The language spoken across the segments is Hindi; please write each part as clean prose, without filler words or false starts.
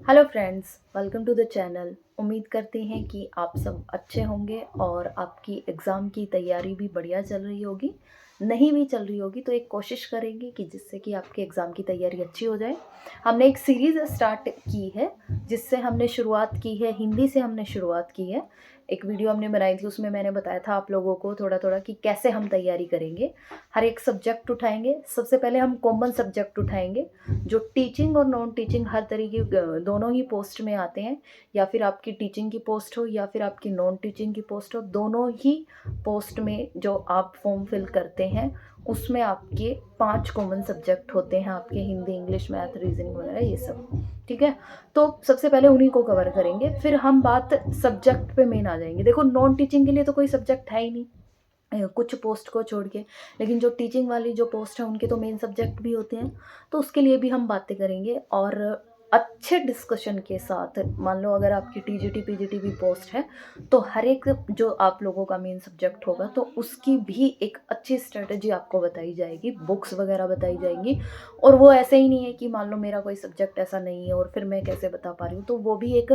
Hello friends, welcome to the channel. उम्मीद करते हैं कि आप सब अच्छे होंगे और आपकी एग्ज़ाम की तैयारी भी बढ़िया चल रही होगी। नहीं भी चल रही होगी तो एक कोशिश करेंगे कि जिससे कि आपके एग्ज़ाम की तैयारी अच्छी हो जाए। हमने एक सीरीज़ स्टार्ट की है जिससे हमने शुरुआत की है, हिंदी से हमने शुरुआत की है। एक वीडियो हमने बनाई थी, उसमें मैंने बताया था आप लोगों को थोड़ा थोड़ा कि कैसे हम तैयारी करेंगे। हर एक सब्जेक्ट उठाएंगे। सबसे पहले हम कॉमन सब्जेक्ट उठाएंगे जो टीचिंग और नॉन टीचिंग हर तरीके दोनों ही पोस्ट में आते हैं। या फिर आपकी टीचिंग की पोस्ट हो या फिर आपकी नॉन टीचिंग की पोस्ट हो, दोनों ही पोस्ट में जो आप फॉर्म फिल करते हैं उसमें आपके 5 कॉमन सब्जेक्ट होते हैं, आपके हिंदी, इंग्लिश, मैथ, रीजनिंग वगैरह ये सब। ठीक है, तो सबसे पहले उन्हीं को कवर करेंगे, फिर हम बात सब्जेक्ट पे मेन आ जाएंगे। देखो, नॉन टीचिंग के लिए तो कोई सब्जेक्ट है ही नहीं, कुछ पोस्ट को छोड़ के। लेकिन जो टीचिंग वाली जो पोस्ट है उनके तो मेन सब्जेक्ट भी होते हैं, तो उसके लिए भी हम बातें करेंगे। और अच्छे डिस्कशन के साथ, मान लो अगर आपकी टीजीटी पीजीटी भी पोस्ट है तो हर एक जो आप लोगों का मेन सब्जेक्ट होगा तो उसकी भी एक अच्छी स्ट्रेटजी आपको बताई जाएगी, बुक्स वगैरह बताई जाएंगी। और वो ऐसे ही नहीं है कि मान लो मेरा कोई सब्जेक्ट ऐसा नहीं है और फिर मैं कैसे बता पा रही हूँ, तो वो भी एक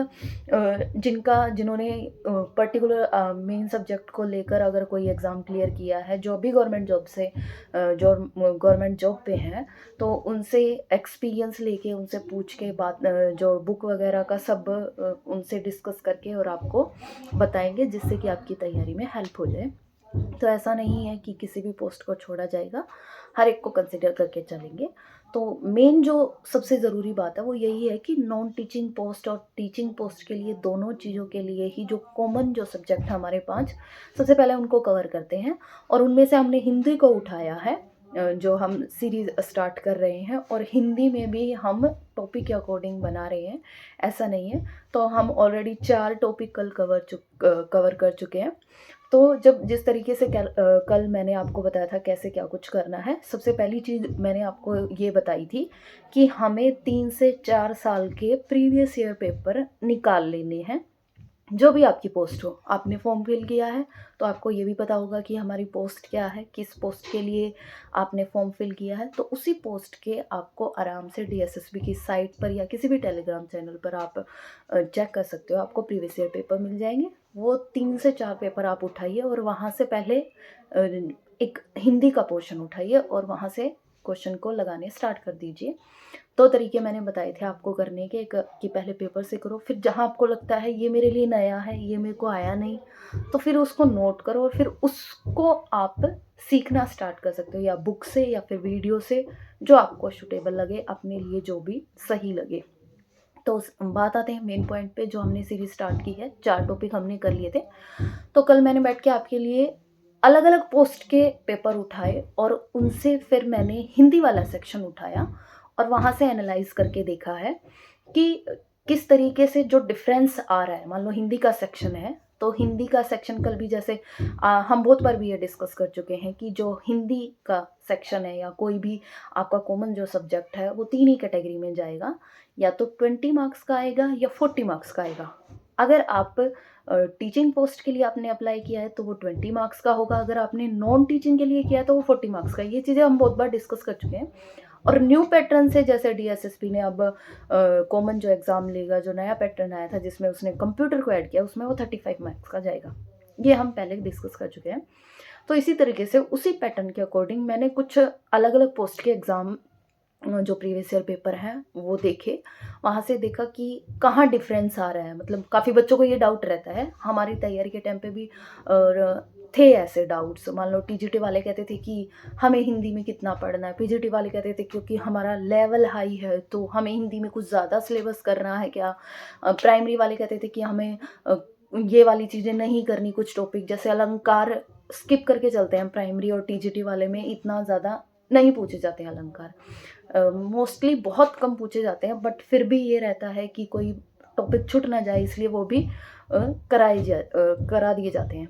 जिन्होंने पर्टिकुलर मेन सब्जेक्ट को लेकर अगर कोई एग्ज़ाम क्लियर किया है, जो भी गवर्नमेंट जॉब से जो गवर्नमेंट जॉब पे हैं, तो उनसे एक्सपीरियंस लेके, उनसे पूछ के बात, जो बुक वगैरह का सब उनसे डिस्कस करके और आपको बताएंगे जिससे कि आपकी तैयारी में हेल्प हो जाए। तो ऐसा नहीं है कि किसी भी पोस्ट को छोड़ा जाएगा, हर एक को कंसिडर करके चलेंगे। तो मेन जो सबसे ज़रूरी बात है वो यही है कि नॉन टीचिंग पोस्ट और टीचिंग पोस्ट के लिए, दोनों चीज़ों के लिए ही जो कॉमन जो सब्जेक्ट हमारे 5, सबसे पहले उनको कवर करते हैं। और उनमें से हमने हिंदी को उठाया है, जो हम सीरीज़ स्टार्ट कर रहे हैं, और हिंदी में भी हम टॉपिक के अकॉर्डिंग बना रहे हैं, ऐसा नहीं है। तो हम ऑलरेडी 4 टॉपिक कल कवर कर चुके हैं। तो जब जिस तरीके से कल मैंने आपको बताया था कैसे क्या कुछ करना है, सबसे पहली चीज़ मैंने आपको ये बताई थी कि हमें 3 से 4 साल के प्रीवियस ईयर पेपर निकाल लेने हैं। जो भी आपकी पोस्ट हो, आपने फॉर्म फिल किया है तो आपको ये भी पता होगा कि हमारी पोस्ट क्या है, किस पोस्ट के लिए आपने फॉर्म फिल किया है। तो उसी पोस्ट के आपको आराम से डीएसएसबी की साइट पर या किसी भी टेलीग्राम चैनल पर आप चेक कर सकते हो, आपको प्रीवियस ईयर पेपर मिल जाएंगे। वो 3 से 4 पेपर आप उठाइए और वहाँ से पहले एक हिंदी का पोर्शन उठाइए और वहाँ से क्वेश्चन को लगाने स्टार्ट कर दीजिए। 2 तरीके मैंने बताए थे आपको करने के, एक कि पहले पेपर से करो, फिर जहाँ आपको लगता है ये मेरे लिए नया है, ये मेरे को आया नहीं, तो फिर उसको नोट करो और फिर उसको आप सीखना स्टार्ट कर सकते हो, या बुक से या फिर वीडियो से, जो आपको सूटेबल लगे, अपने लिए जो भी सही लगे। तो बात आते हैं मेन पॉइंट पे, जो हमने सीरीज स्टार्ट की है। 4 टॉपिक हमने कर लिए थे। तो कल मैंने बैठ के आपके लिए अलग अलग पोस्ट के पेपर उठाए और उनसे फिर मैंने हिंदी वाला सेक्शन उठाया और वहाँ से एनालाइज करके देखा है कि किस तरीके से जो डिफरेंस आ रहा है। मान लो हिंदी का सेक्शन है, तो हिंदी का सेक्शन कल भी जैसे हम बहुत बार भी ये डिस्कस कर चुके हैं कि जो हिंदी का सेक्शन है या कोई भी आपका कॉमन जो सब्जेक्ट है, वो 3 ही कैटेगरी में जाएगा, या तो 20 मार्क्स का आएगा या 40 मार्क्स का आएगा। अगर आप टीचिंग पोस्ट के लिए आपने अप्लाई किया है तो वो 20 मार्क्स का होगा, अगर आपने नॉन टीचिंग के लिए किया है तो वो 40 मार्क्स का। ये चीज़ें हम बहुत बार डिस्कस कर चुके हैं। और न्यू पैटर्न से, जैसे डीएसएसपी ने अब कॉमन जो एग्ज़ाम लेगा, जो नया पैटर्न आया था जिसमें उसने कंप्यूटर को ऐड किया, उसमें वो 35 मार्क्स का जाएगा। ये हम पहले डिस्कस कर चुके हैं। तो इसी तरीके से उसी पैटर्न के अकॉर्डिंग मैंने कुछ अलग अलग पोस्ट के एग्ज़ाम जो प्रीवियस ईयर पेपर हैं वो देखे। वहाँ से देखा कि कहाँ डिफरेंस आ रहा है। मतलब काफ़ी बच्चों को ये डाउट रहता है, हमारी तैयारी के टाइम पे भी और थे ऐसे डाउट्स। मान लो टीजीटी वाले कहते थे कि हमें हिंदी में कितना पढ़ना है, पीजीटी वाले कहते थे क्योंकि हमारा लेवल हाई है तो हमें हिंदी में कुछ ज़्यादा सिलेबस करना है क्या। प्राइमरी वाले कहते थे कि हमें ये वाली चीज़ें नहीं करनी, कुछ टॉपिक जैसे अलंकार स्किप करके चलते हैं प्राइमरी और टीजीटी वाले में, इतना ज़्यादा नहीं पूछे जाते हैं अलंकार। मोस्टली बहुत कम पूछे जाते हैं, बट फिर भी ये रहता है कि कोई टॉपिक छूट ना जाए, इसलिए वो भी करा दिए जाते हैं।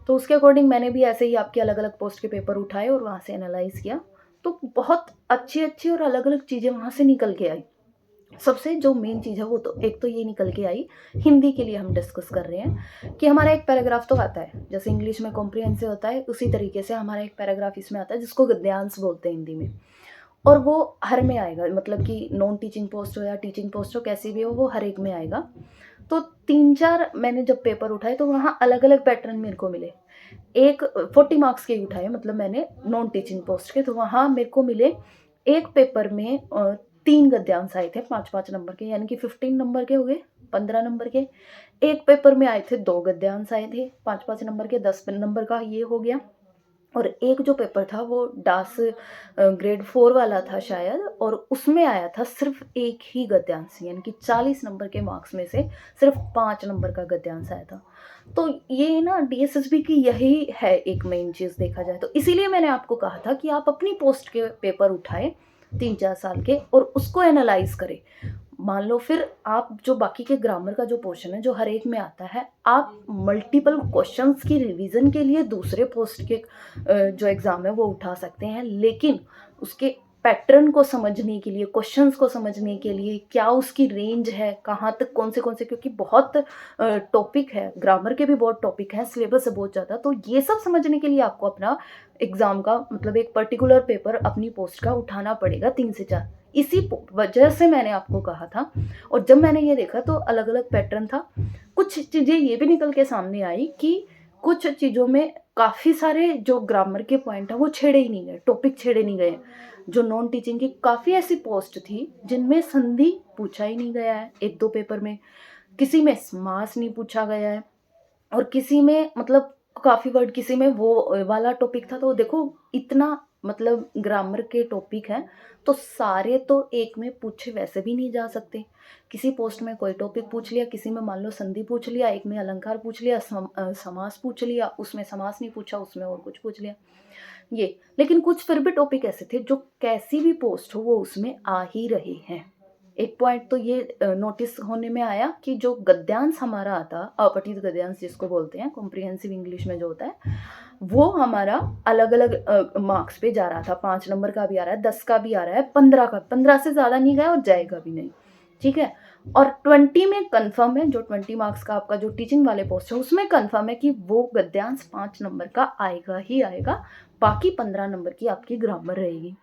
तो उसके अकॉर्डिंग मैंने भी ऐसे ही आपके अलग अलग पोस्ट के पेपर उठाए और वहाँ से एनालाइज किया। तो बहुत अच्छी अच्छी और अलग अलग चीज़ें वहाँ से निकल के आई। सबसे जो मेन चीज़ है वो तो एक तो ये निकल के आई, हिंदी के लिए हम डिस्कस कर रहे हैं कि हमारा एक पैराग्राफ तो आता है, जैसे इंग्लिश में कॉम्प्रिहेंसिव होता है उसी तरीके से हमारा एक पैराग्राफ इसमें आता है जिसको गद्यांश बोलते हैं हिंदी में। और वो हर में आएगा, मतलब कि नॉन टीचिंग पोस्ट हो या टीचिंग पोस्ट हो, कैसी भी हो वो हर एक में आएगा। तो 3-4 मैंने जब पेपर उठाए तो वहाँ अलग-अलग पैटर्न मेरे को मिले। एक 40 मार्क्स के ही उठाए, मतलब मैंने नॉन टीचिंग पोस्ट के, तो वहाँ मेरे को मिले एक पेपर में 3 गद्यांश आए थे 5-5 नंबर के, यानी कि 15 नंबर के हो गए, 15 नंबर के। एक पेपर में आए थे 2 गद्यांश आए थे 5-5 नंबर के, 10 नंबर का ये हो गया। और एक जो पेपर था वो डास ग्रेड 4 वाला था शायद, और उसमें आया था सिर्फ एक ही गद्यांश, यानी कि 40 नंबर के मार्क्स में से सिर्फ 5 नंबर का गद्यांश आया था। तो ये ना डीएसएसबी की यही है एक मेन चीज़ देखा जाए तो। इसीलिए मैंने आपको कहा था कि आप अपनी पोस्ट के पेपर उठाएं 3-4 साल के और उसको एनालाइज करें। मान लो फिर आप जो बाकी के ग्रामर का जो पोर्शन है जो हर एक में आता है, आप मल्टीपल क्वेश्चंस की रिवीजन के लिए दूसरे पोस्ट के जो एग्ज़ाम है वो उठा सकते हैं, लेकिन उसके पैटर्न को समझने के लिए, क्वेश्चंस को समझने के लिए, क्या उसकी रेंज है, कहाँ तक कौन से, क्योंकि बहुत टॉपिक है, ग्रामर के भी बहुत टॉपिक हैं, सिलेबस है बहुत ज़्यादा, तो ये सब समझने के लिए आपको अपना एग्ज़ाम का मतलब एक पर्टिकुलर पेपर अपनी पोस्ट का उठाना पड़ेगा 3 से 4। इसी वजह से मैंने आपको कहा था। और जब मैंने ये देखा तो अलग अलग पैटर्न था। कुछ चीज़ें ये भी निकल के सामने आई कि कुछ चीज़ों में काफ़ी सारे जो ग्रामर के पॉइंट हैं वो छेड़े ही नहीं गए, टॉपिक छेड़े नहीं गए। जो नॉन टीचिंग की काफ़ी ऐसी पोस्ट थी जिनमें संधि पूछा ही नहीं गया है 1-2 पेपर में, किसी में समास नहीं पूछा गया है, और किसी में मतलब काफ़ी वर्ड, किसी में वो वाला टॉपिक था। तो देखो इतना मतलब ग्रामर के टॉपिक हैं तो सारे तो एक में पूछे वैसे भी नहीं जा सकते। किसी पोस्ट में कोई टॉपिक पूछ लिया, किसी में मान लो संधि पूछ लिया, एक में अलंकार पूछ लिया, समास पूछ लिया, उसमें समास नहीं पूछा, उसमें और कुछ पूछ लिया ये। लेकिन कुछ फिर भी टॉपिक ऐसे थे जो कैसी भी पोस्ट हो वो उसमें आ ही रहे हैं। एक पॉइंट तो ये नोटिस होने में आया कि जो गद्यांश हमारा आता, अपठित गद्यांश जिसको बोलते हैं, कॉम्प्रिहेंसिव इंग्लिश में जो होता है, वो हमारा अलग अलग मार्क्स पे जा रहा था। 5 नंबर का भी आ रहा है, 10 का भी आ रहा है, 15 का, 15 से ज़्यादा नहीं गया और जाएगा भी नहीं, ठीक है। और 20 में कंफर्म है, जो 20 मार्क्स का आपका जो टीचिंग वाले पोस्ट है उसमें कंफर्म है कि वो गद्यांश 5 नंबर का आएगा ही आएगा, बाकी 15 नंबर की आपकी ग्रामर रहेगी।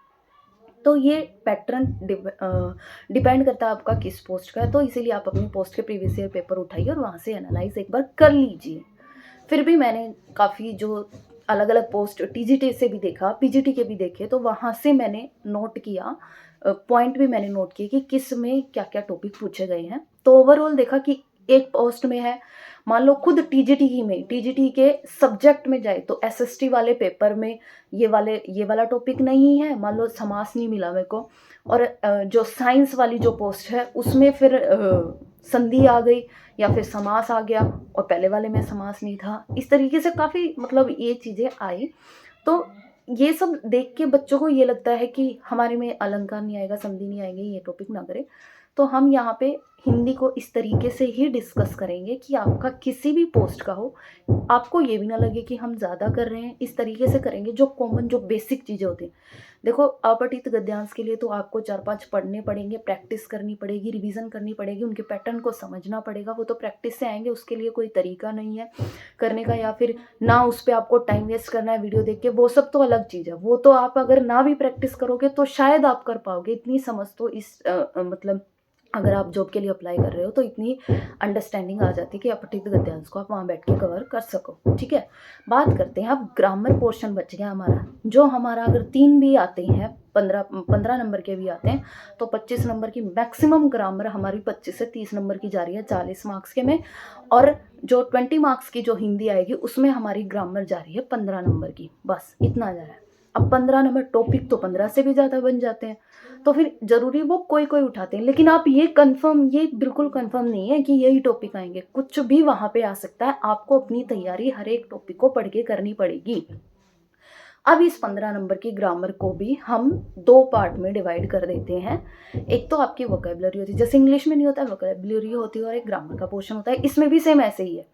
तो ये पैटर्न डिपेंड करता है आपका किस पोस्ट का है, तो इसीलिए आप अपनी पोस्ट के प्रीवियस ईयर पेपर उठाइए और वहाँ से एनालाइज एक बार कर लीजिए। फिर भी मैंने काफ़ी जो अलग अलग पोस्ट टीजीटी से भी देखा, पीजीटी के भी देखे, तो वहाँ से मैंने नोट किया, पॉइंट भी मैंने नोट किए कि किस में क्या क्या टॉपिक पूछे गए हैं। तो ओवरऑल देखा कि एक पोस्ट में है, मान लो खुद टीजीटी के सब्जेक्ट में जाए तो एसएसटी वाले पेपर में ये वाला टॉपिक नहीं है, मान लो समास नहीं मिला मेरे को, और जो साइंस वाली जो पोस्ट है उसमें फिर संधि आ गई या फिर समास आ गया और पहले वाले में समास नहीं था। इस तरीके से काफ़ी मतलब ये चीज़ें आई। तो ये सब देख के बच्चों को ये लगता है कि हमारे में अलंकार नहीं आएगा, संधि नहीं आएगी, ये टॉपिक ना करें। तो हम यहाँ पे हिंदी को इस तरीके से ही डिस्कस करेंगे कि आपका किसी भी पोस्ट का हो, आपको ये भी ना लगे कि हम ज़्यादा कर रहे हैं। इस तरीके से करेंगे जो कॉमन जो बेसिक चीज़ें होती हैं। देखो अपठित गद्यांश के लिए तो आपको 4-5 पढ़ने पड़ेंगे, प्रैक्टिस करनी पड़ेगी, रिवीजन करनी पड़ेगी, उनके पैटर्न को समझना पड़ेगा। वो तो प्रैक्टिस से आएंगे, उसके लिए कोई तरीका नहीं है करने का, या फिर ना उस पर आपको टाइम वेस्ट करना है वीडियो देख के, वो सब तो अलग चीज़ है। वो तो आप अगर ना भी प्रैक्टिस करोगे तो शायद आप कर पाओगे। इतनी समझ तो इस मतलब अगर आप जॉब के लिए अप्लाई कर रहे हो तो इतनी अंडरस्टैंडिंग आ जाती है कि अपठित गद्यांश को आप वहाँ बैठ के कवर कर सको, ठीक है। बात करते हैं अब ग्रामर पोर्शन बच गया हमारा, जो हमारा अगर 3 भी आते हैं, 15 नंबर के भी आते हैं, तो 25 नंबर की मैक्सिमम ग्रामर हमारी 25 से 30 नंबर की जा रही है 40 मार्क्स के में, और जो 20 मार्क्स की जो हिंदी आएगी उसमें हमारी ग्रामर जा रही है 15 नंबर की, बस इतना जा रहा है। अब 15 नंबर टॉपिक तो 15 से भी ज़्यादा बन जाते हैं, तो फिर ज़रूरी वो कोई कोई उठाते हैं, लेकिन आप ये बिल्कुल कंफर्म नहीं है कि यही टॉपिक आएंगे, कुछ भी वहाँ पे आ सकता है। आपको अपनी तैयारी हर एक टॉपिक को पढ़ के करनी पड़ेगी। अब इस 15 नंबर की ग्रामर को भी हम 2 पार्ट में डिवाइड कर देते हैं। एक तो आपकी वोकेबलरी होती है, जैसे इंग्लिश में नहीं होता है, वोकेबलरी होती है, और एक ग्रामर का पोर्शन होता है। इसमें भी सेम ऐसे ही है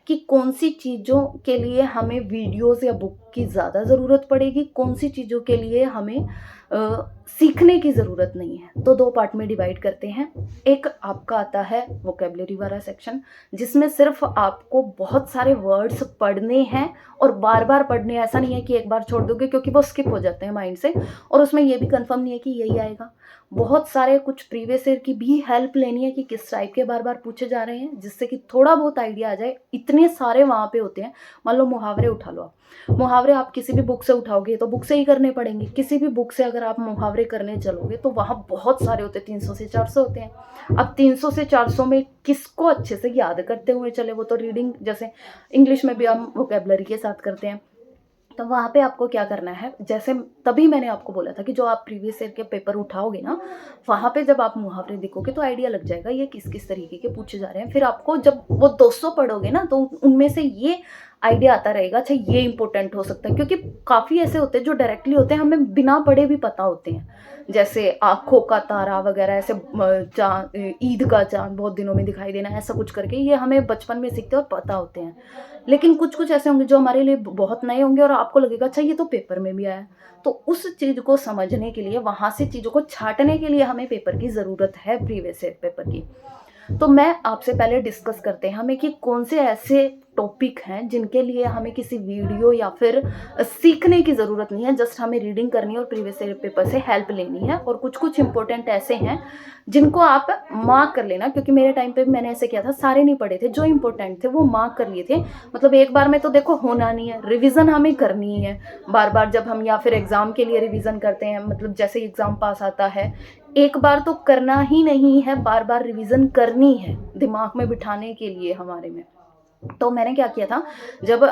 कि कौन सी चीज़ों के लिए हमें वीडियोज़ या बुक की ज़्यादा ज़रूरत पड़ेगी, कौन सी चीज़ों के लिए हमें सीखने की ज़रूरत नहीं है। तो 2 पार्ट में डिवाइड करते हैं। एक आपका आता है वोकैबुलरी वाला सेक्शन, जिसमें सिर्फ़ आपको बहुत सारे वर्ड्स पढ़ने हैं और बार-बार पढ़ने हैं। ऐसा नहीं है कि एक बार छोड़ दोगे, क्योंकि वो स्किप हो जाते हैं माइंड से, और उसमें ये भी कन्फर्म नहीं है कि यही आएगा। बहुत सारे कुछ प्रीवियस ईयर की भी हेल्प लेनी है कि किस टाइप के बार-बार पूछे जा रहे हैं, जिससे कि थोड़ा बहुत आइडिया आ जाए। इतने सारे वहाँ पे होते हैं। मान लो मुहावरे उठा लो आप। मुहावरे आप किसी भी बुक से उठाओगे तो बुक से ही करने पड़ेंगे। किसी भी बुक से अगर आप मुहावरे करने चलोगे तो वहाँ बहुत सारे होते हैं, 300 से 400 होते हैं। अब 300 से 400 में किसको अच्छे से याद करते हुए चले, वो तो रीडिंग, जैसे इंग्लिश में भी हम वोकैबुलरी के साथ करते हैं। तो वहाँ पे आपको क्या करना है, जैसे तभी मैंने आपको बोला था कि जो आप प्रीवियस ईयर के पेपर उठाओगे ना, वहाँ पे जब आप मुहावरे देखोगे तो आइडिया लग जाएगा ये किस किस तरीके के पूछे जा रहे हैं। फिर आपको जब वो 200 पढ़ोगे ना, तो उनमें से ये आइडिया आता रहेगा, अच्छा ये इंपॉर्टेंट हो सकता है, क्योंकि काफ़ी ऐसे होते हैं जो डायरेक्टली होते हैं, हमें बिना पढ़े भी पता होते हैं। जैसे आँखों का तारा वगैरह, ऐसे चाँद, ईद का चाँद बहुत दिनों में दिखाई देना, ऐसा कुछ करके, ये हमें बचपन में सीखते हैं और पता होते हैं। लेकिन कुछ कुछ ऐसे होंगे जो हमारे लिए बहुत नए होंगे और आपको लगेगा अच्छा ये तो पेपर में भी आया। तो उस चीज़ को समझने के लिए, वहाँ से चीज़ों को छाँटने के लिए हमें पेपर की ज़रूरत है, प्रीवियस ईयर पेपर की। तो मैं आपसे पहले डिस्कस करते हैं हमें कि कौन से ऐसे टॉपिक हैं जिनके लिए हमें किसी वीडियो या फिर सीखने की ज़रूरत नहीं है, जस्ट हमें रीडिंग करनी है और प्रीवियस ईयर पेपर से हेल्प लेनी है। और कुछ कुछ इंपॉर्टेंट ऐसे हैं जिनको आप मार्क कर लेना, क्योंकि मेरे टाइम पे भी मैंने ऐसे किया था, सारे नहीं पढ़े थे, जो इंपॉर्टेंट थे वो मार्क कर लिए थे। मतलब एक बार में तो देखो होना नहीं है, रिवीजन हमें करनी है बार बार। जब हम या फिर एग्ज़ाम के लिए रिवीजन करते हैं, मतलब जैसे एग्ज़ाम पास आता है, एक बार तो करना ही नहीं है, बार बार रिवीजन करनी है दिमाग में बिठाने के लिए हमारे में। तो मैंने क्या किया था, जब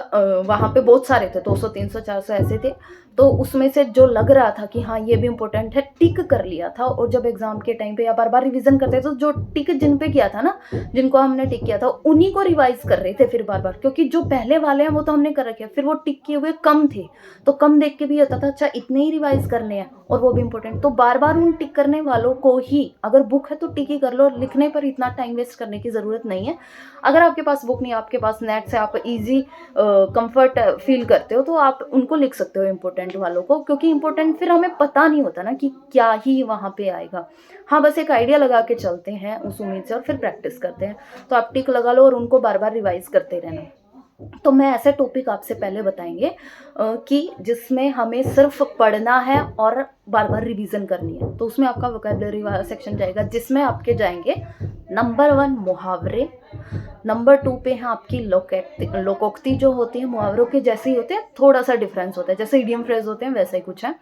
वहाँ पे बहुत सारे थे, 200 300 400 ऐसे थे, तो उसमें से जो लग रहा था कि हाँ ये भी इम्पोर्टेंट है, टिक कर लिया था। और जब एग्जाम के टाइम पे या बार बार रिवीजन करते थे, तो जो टिक जिन पे किया था ना, जिनको हमने टिक किया था, उन्हीं को रिवाइज कर रहे थे फिर बार बार, क्योंकि जो पहले वाले हैं वो तो हमने कर रखे हैं, फिर वो टिक किए हुए कम थे, तो कम देख के भी होता था अच्छा इतने ही रिवाइज करने हैं और वो भी इम्पोर्टेंट। तो बार बार उन टिक करने वालों को ही, अगर बुक है तो टिक ही कर लो, लिखने पर इतना टाइम वेस्ट करने की ज़रूरत नहीं है। अगर आपके पास बुक नहीं, आपके पास नेट से आप इजी कंफर्ट फील करते हो, तो आप उनको लिख सकते हो इंपॉर्टेंट वालों को, क्योंकि इंपॉर्टेंट फिर हमें पता नहीं होता ना कि क्या ही वहाँ पे आएगा। हाँ, बस एक आइडिया लगा के चलते हैं उस उम्मीद से और फिर प्रैक्टिस करते हैं। तो आप टिक लगा लो और उनको बार बार रिवाइज करते रहना। तो मैं ऐसे टॉपिक आपसे पहले बताएंगे कि जिसमें हमें सिर्फ पढ़ना है और बार बार रिवीजन करनी है। तो उसमें आपका वोकैबुलरी वाला सेक्शन जाएगा, जिसमें आपके जाएंगे नंबर 1 मुहावरे, नंबर 2 पे है आपकी लोकोक्ति जो होती है, मुहावरों के जैसे ही होते हैं, थोड़ा सा डिफरेंस होता है, जैसे इडियम फ्रेज होते हैं वैसा ही कुछ है।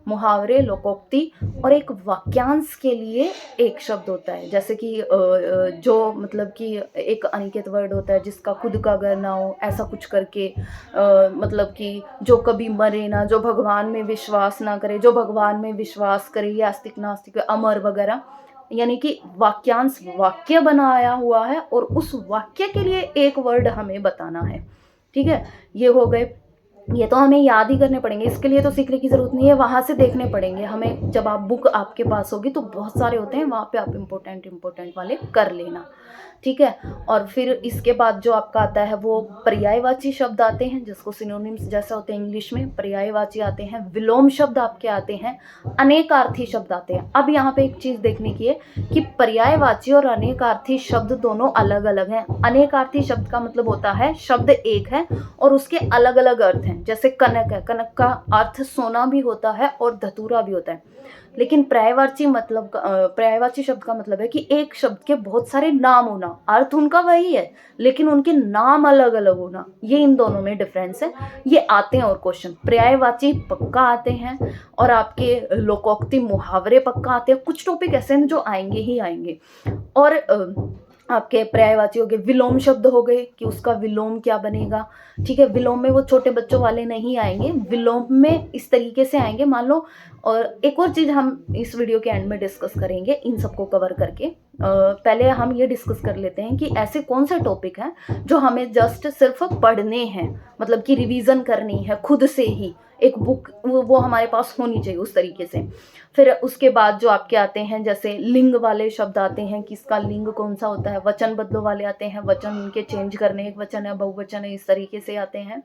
मुहावरे, लोकोक्ति, और एक वाक्यांश के लिए एक शब्द होता है, जैसे कि जो मतलब कि एक अनिकेत वर्ड होता है जिसका खुद का घर ना हो, ऐसा कुछ करके, मतलब कि जो कभी मरे ना, जो भगवान में विश्वास ना करे, जो भगवान में विश्वास करे, ये आस्तिक नास्तिक अमर वगैरह। यानी कि वाक्यांश वाक्य बनाया हुआ है और उस वाक्य के लिए एक वर्ड हमें बताना है। ठीक है, ये हो गए। ये तो हमें याद ही करने पड़ेंगे, इसके लिए तो सीखने की ज़रूरत नहीं है, वहाँ से देखने पड़ेंगे हमें। जब आप बुक आपके पास होगी तो बहुत सारे होते हैं, वहाँ पे आप इम्पोर्टेंट वाले कर लेना। ठीक है, और फिर इसके बाद जो आपका आता है वो पर्यायवाची शब्द आते हैं, जिसको सिनोनिम्स जैसे होते हैं इंग्लिश में, पर्यायवाची आते हैं, विलोम शब्द आपके आते हैं, अनेकार्थी शब्द आते हैं। अब यहाँ पे एक चीज़ देखने की है कि पर्यायवाची और अनेकार्थी शब्द दोनों अलग अलग हैं। अनेकार्थी शब्द का मतलब होता है शब्द एक है और उसके अलग अलग अर्थ हैं। जैसे कनक है, कनक का अर्थ सोना भी होता है और धतूरा भी होता है। लेकिन पर्यायवाची शब्द का मतलब है कि एक शब्द के बहुत सारे नाम होना, अर्थ उनका वही है लेकिन उनके नाम अलग अलग होना, ये इन दोनों में डिफरेंस है। ये आते हैं और क्वेश्चन पर्यायवाची पक्का आते हैं और आपके लोकोक्ति मुहावरे पक्का आते हैं। कुछ टॉपिक ऐसे हैं जो आएंगे ही आएंगे। और आपके पर्यायवाची हो गए, विलोम शब्द हो गए कि उसका विलोम क्या बनेगा। ठीक है, विलोम में वो छोटे बच्चों वाले नहीं आएंगे, विलोम में इस तरीके से आएंगे, मान लो। और एक और चीज़ हम इस वीडियो के एंड में डिस्कस करेंगे इन सबको कवर करके। पहले हम ये डिस्कस कर लेते हैं कि ऐसे कौन से टॉपिक हैं जो हमें जस्ट सिर्फ पढ़ने हैं, मतलब कि रिवीजन करनी है खुद से ही, एक बुक वो हमारे पास होनी चाहिए उस तरीके से। फिर उसके बाद जो आपके आते हैं, जैसे लिंग वाले शब्द आते हैं कि इसका लिंग कौन सा होता है, वचन बदलो वाले आते हैं, वचन उनके चेंज करने, एक वचन है बहुवचन है, इस तरीके से आते हैं।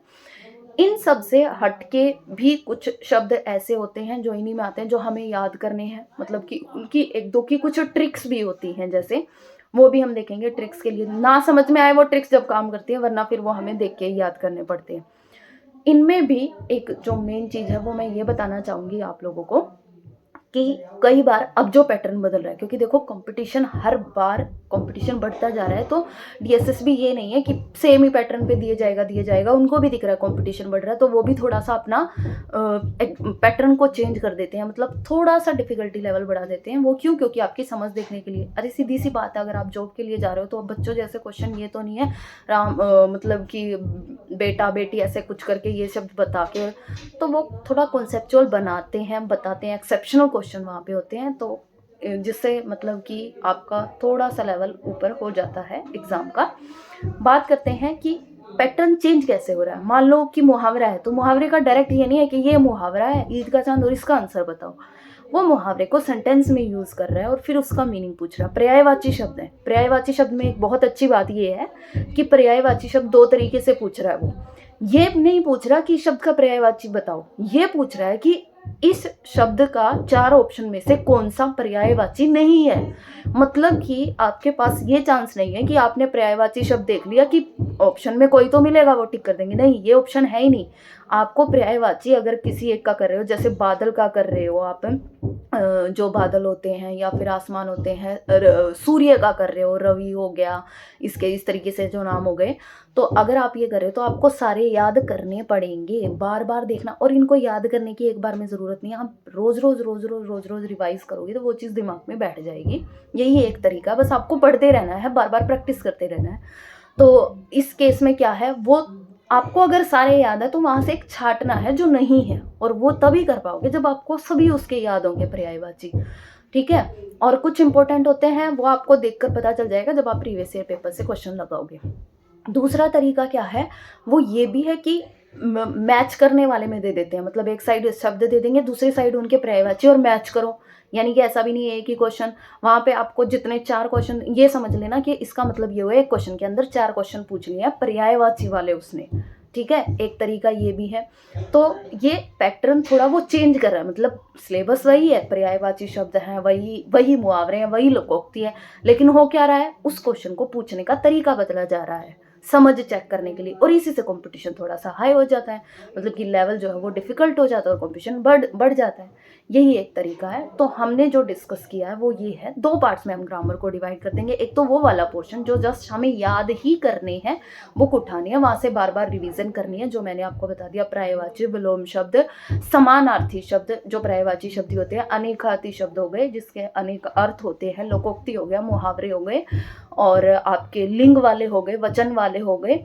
इन सब से हटके भी कुछ शब्द ऐसे होते हैं जो इन्हीं में आते हैं, जो हमें याद करने हैं, मतलब कि उनकी 1-2 की कुछ ट्रिक्स भी होती हैं जैसे, वो भी हम देखेंगे। ट्रिक्स के लिए ना समझ में आए वो ट्रिक्स जब काम करती है, वरना फिर वो हमें देख के ही याद करने पड़ते हैं। इनमें भी एक जो मेन चीज़ है वो मैं ये बताना चाहूँगी आप लोगों को कि कई बार अब जो पैटर्न बदल रहा है, क्योंकि देखो कंपटीशन, हर बार कंपटीशन बढ़ता जा रहा है, तो डीएसएस भी ये नहीं है कि सेम ही पैटर्न पे दिया जाएगा, उनको भी दिख रहा है कंपटीशन बढ़ रहा है, तो वो भी थोड़ा सा अपना पैटर्न को चेंज कर देते हैं, मतलब थोड़ा सा डिफिकल्टी लेवल बढ़ा देते हैं। वो क्यों? क्योंकि आपकी समझ देखने के लिए। अरे सीधी सी बात है, अगर आप जॉब के लिए जा रहे हो तो बच्चों जैसे क्वेश्चन ये तो नहीं है मतलब कि बेटा बेटी ऐसे कुछ करके ये शब्द बता के, तो वो थोड़ा कॉन्सेप्चुअल बनाते हैं, बताते हैं, एक्सेप्शनल क्वेश्चन वहाँ पे होते हैं, तो जिससे मतलब कि आपका थोड़ा सा लेवल ऊपर हो जाता है एग्ज़ाम का। बात करते हैं कि पैटर्न चेंज कैसे हो रहा है। मान लो कि मुहावरा है, तो मुहावरे का डायरेक्ट ये नहीं है कि ये मुहावरा है, ईद का चांद और इसका आंसर बताओ। वो मुहावरे को सेंटेंस में यूज़ कर रहा है और फिर उसका मीनिंग पूछ रहा है। पर्यायवाची शब्द है, पर्यायवाची शब्द में एक बहुत अच्छी बात ये है कि पर्यायवाची शब्द 2 तरीके से पूछ रहा है वो। ये नहीं पूछ रहा कि शब्द का पर्यायवाची बताओ, ये पूछ रहा है कि इस शब्द का 4 ऑप्शन में से कौन सा पर्यायवाची नहीं है। मतलब कि आपके पास ये चांस नहीं है कि आपने पर्यायवाची शब्द देख लिया कि ऑप्शन में कोई तो मिलेगा, वो टिक कर देंगे, नहीं, ये ऑप्शन है ही नहीं। आपको पर्यायवाची अगर किसी एक का कर रहे हो, जैसे बादल का कर रहे हो आप, जो बादल होते हैं या फिर आसमान होते हैं, सूर्य का कर रहे हो, रवि हो गया, इसके इस तरीके से जो नाम हो गए, तो अगर आप ये कर रहे हो तो आपको सारे याद करने पड़ेंगे, बार बार देखना। और इनको याद करने की एक बार में ज़रूरत नहीं है, आप रोज़ रिवाइज करोगे तो वो चीज़ दिमाग में बैठ जाएगी। यही एक तरीका, बस आपको पढ़ते रहना है, बार बार प्रैक्टिस करते रहना है। तो इस केस में क्या है, वो आपको अगर सारे याद है तो वहाँ से एक छाँटना है जो नहीं है, और वो तभी कर पाओगे जब आपको सभी उसके याद होंगे पर्यायवाची। ठीक है? और कुछ इंपॉर्टेंट होते हैं वो आपको देखकर पता चल जाएगा जब आप प्रीवियस ईयर पेपर से क्वेश्चन लगाओगे। दूसरा तरीका क्या है, वो ये भी है कि मैच करने वाले में दे देते हैं, मतलब एक साइड शब्द दे देंगे, दूसरी साइड उनके पर्यायवाची और मैच करो। यानी कि ऐसा भी नहीं है एक ही क्वेश्चन, वहाँ पे आपको जितने 4 क्वेश्चन, ये समझ लेना कि इसका मतलब ये हुआ एक क्वेश्चन के अंदर 4 क्वेश्चन पूछ लिए हैं पर्यायवाची वाले उसने। ठीक है? एक तरीका ये भी है। तो ये पैटर्न थोड़ा वो चेंज कर रहा है, मतलब सिलेबस वही है, पर्यायवाची शब्द हैं, वही वही मुहावरे हैं, वही लोकोक्ति है, लेकिन हो क्या रहा है, उस क्वेश्चन को पूछने का तरीका बदला जा रहा है समझ चेक करने के लिए, और इसी से कंपटीशन थोड़ा सा हाई हो जाता है, मतलब कि लेवल जो है वो डिफिकल्ट हो जाता है और कंपटीशन बढ़ जाता है। यही एक तरीका है। तो हमने जो डिस्कस किया है वो ये है, 2 पार्ट्स में हम ग्रामर को डिवाइड कर देंगे। एक तो वो वाला पोर्शन जो जस्ट हमें याद ही करने हैं, बुक उठानी है, वहाँ से बार बार रिवीजन करनी है, जो मैंने आपको बता दिया, पर्यायवाची, विलोम शब्द, समानार्थी शब्द जो पर्यायवाची शब्द होते हैं, अनेकार्थी शब्द हो गए जिसके अनेक अर्थ होते हैं, लोकोक्ति हो गया, मुहावरे हो गए, और आपके लिंग वाले हो गए, वचन वाले हो गए,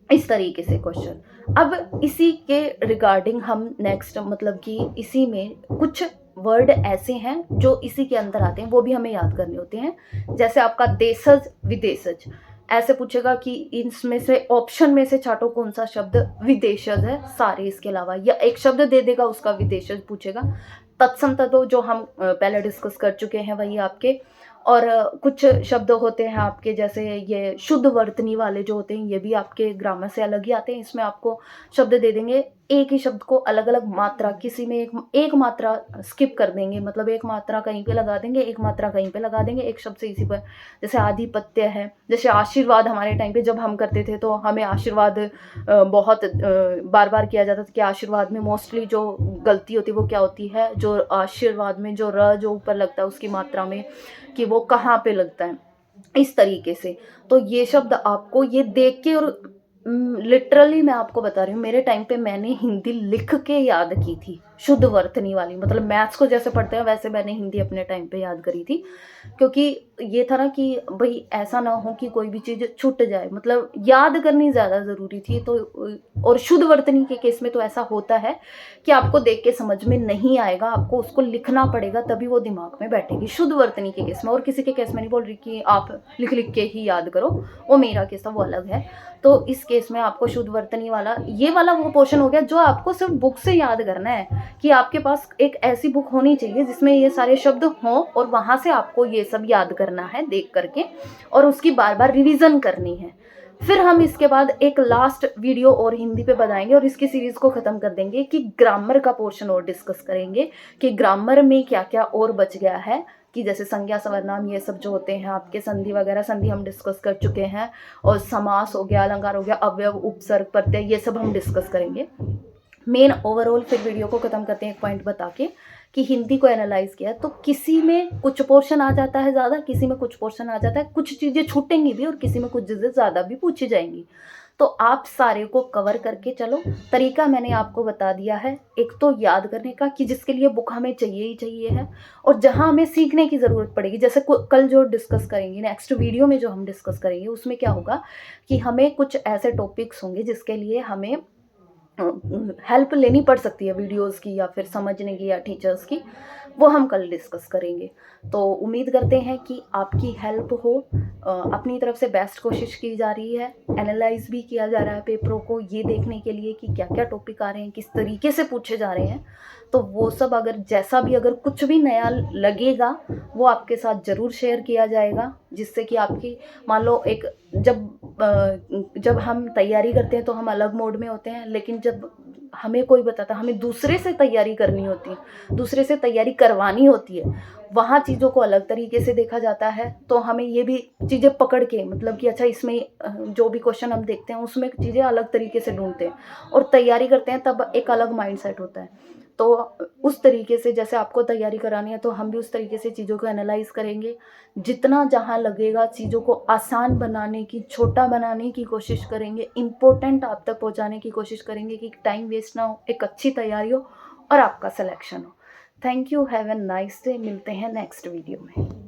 इस तरीके से क्वेश्चन। अब इसी के रिगार्डिंग हम नेक्स्ट, मतलब कि इसी में कुछ वर्ड ऐसे हैं जो इसी के अंदर आते हैं, वो भी हमें याद करने होते हैं। जैसे आपका देशज, विदेशज, ऐसे पूछेगा कि इसमें से ऑप्शन में से छाटो कौन सा शब्द विदेशज है सारे इसके अलावा, या एक शब्द दे देगा उसका विदेशज पूछेगा। तत्सम तद्भव जो हम पहले डिस्कस कर चुके हैं वही आपके। और कुछ शब्द होते हैं आपके, जैसे ये शुद्ध वर्तनी वाले जो होते हैं, ये भी आपके ग्रामर से अलग ही आते हैं। इसमें आपको शब्द दे देंगे, एक ही शब्द को अलग अलग मात्रा, किसी में एक मात्रा स्किप कर देंगे, मतलब एक मात्रा कहीं पे लगा देंगे, एक मात्रा कहीं पे लगा देंगे, एक शब्द से इसी पर। जैसे आधिपत्य है, जैसे आशीर्वाद, हमारे टाइम पे जब हम करते थे तो हमें आशीर्वाद बहुत बार बार किया जाता था कि आशीर्वाद में मोस्टली जो गलती होती है वो क्या होती है, जो आशीर्वाद में जो र जो ऊपर लगता है उसकी मात्रा में, कि वो कहाँ पे लगता है, इस तरीके से। तो ये शब्द आपको ये देख के, और लिटरली मैं आपको बता रही हूँ, मेरे टाइम पे मैंने हिंदी लिख के याद की थी, शुद्ध वर्तनी वाली, मतलब मैथ्स को जैसे पढ़ते हैं वैसे मैंने हिंदी अपने टाइम पे याद करी थी। क्योंकि ये था ना कि भाई ऐसा ना हो कि कोई भी चीज़ छूट जाए, मतलब याद करनी ज़्यादा ज़रूरी थी। तो और शुद्ध वर्तनी के केस में तो ऐसा होता है कि आपको देख के समझ में नहीं आएगा, आपको उसको लिखना पड़ेगा तभी वो दिमाग में बैठेगी, शुद्ध वर्तनी के केस में। और किसी के केस में नहीं बोल रही कि आप लिख लिख के ही याद करो, वो मेरा केस था, वो अलग है। तो इस केस में आपको शुद्ध वर्तनी वाला, ये वाला वो पोर्शन हो गया जो आपको सिर्फ बुक से याद करना है, कि आपके पास एक ऐसी बुक होनी चाहिए जिसमें ये सारे शब्द हों, और वहाँ से आपको ये सब याद करना है देख करके, और उसकी बार बार रिवीजन करनी है। फिर हम इसके बाद एक लास्ट वीडियो और हिंदी पे बनाएंगे और इसकी सीरीज़ को ख़त्म कर देंगे कि ग्रामर का पोर्शन और डिस्कस करेंगे कि ग्रामर में क्या क्या और बच गया है, कि जैसे संज्ञा सर्वनाम ये सब जो होते हैं आपके, संधि वगैरह, संधि हम डिस्कस कर चुके हैं, और समास हो गया, अलंकार हो गया, अवयव, उपसर्ग, प्रत्यय, ये सब हम डिस्कस करेंगे। मेन ओवरऑल फिर वीडियो को ख़त्म करते हैं एक पॉइंट बता के कि हिंदी को एनालाइज किया तो किसी में कुछ पोर्शन आ जाता है ज़्यादा, किसी में कुछ पोर्शन आ जाता है, कुछ चीज़ें छूटेंगी भी और किसी में कुछ चीज़ें ज़्यादा भी पूछी जाएंगी। तो आप सारे को कवर करके चलो। तरीका मैंने आपको बता दिया है, एक तो याद करने का कि जिसके लिए बुक हमें चाहिए ही चाहिए है, और जहाँ हमें सीखने की ज़रूरत पड़ेगी, जैसे कल जो डिस्कस करेंगे, नेक्स्ट वीडियो में जो हम डिस्कस करेंगे उसमें क्या होगा कि हमें कुछ ऐसे टॉपिक्स होंगे जिसके लिए हमें हेल्प लेनी पड़ सकती है, वीडियोस की या फिर समझने की या टीचर्स की, वो हम कल डिस्कस करेंगे। तो उम्मीद करते हैं कि आपकी हेल्प हो। अपनी तरफ से बेस्ट कोशिश की जा रही है, एनालाइज भी किया जा रहा है पेपरों को, ये देखने के लिए कि क्या क्या टॉपिक आ रहे हैं, किस तरीके से पूछे जा रहे हैं। तो वो सब अगर जैसा भी अगर कुछ भी नया लगेगा वो आपके साथ ज़रूर शेयर किया जाएगा, जिससे कि आपकी, मान लो एक, जब हम तैयारी करते हैं तो हम अलग मोड में होते हैं, लेकिन जब हमें कोई बताता, हमें दूसरे से तैयारी करनी होती है, दूसरे से तैयारी करवानी होती है, वहाँ चीज़ों को अलग तरीके से देखा जाता है। तो हमें ये भी चीज़ें पकड़ के, मतलब कि अच्छा इसमें जो भी क्वेश्चन हम देखते हैं उसमें चीज़ें अलग तरीके से ढूंढते हैं, और तैयारी करते हैं तब एक अलग माइंडसेट होता है। तो उस तरीके से जैसे आपको तैयारी करानी है तो हम भी उस तरीके से चीज़ों को एनालाइज करेंगे, जितना जहाँ लगेगा चीज़ों को आसान बनाने की, छोटा बनाने की कोशिश करेंगे, इम्पोर्टेंट आप तक पहुँचाने की कोशिश करेंगे कि टाइम वेस्ट ना हो, एक अच्छी तैयारी हो और आपका सिलेक्शन हो। Thank you, have a nice day. मिलते हैं नेक्स्ट वीडियो में।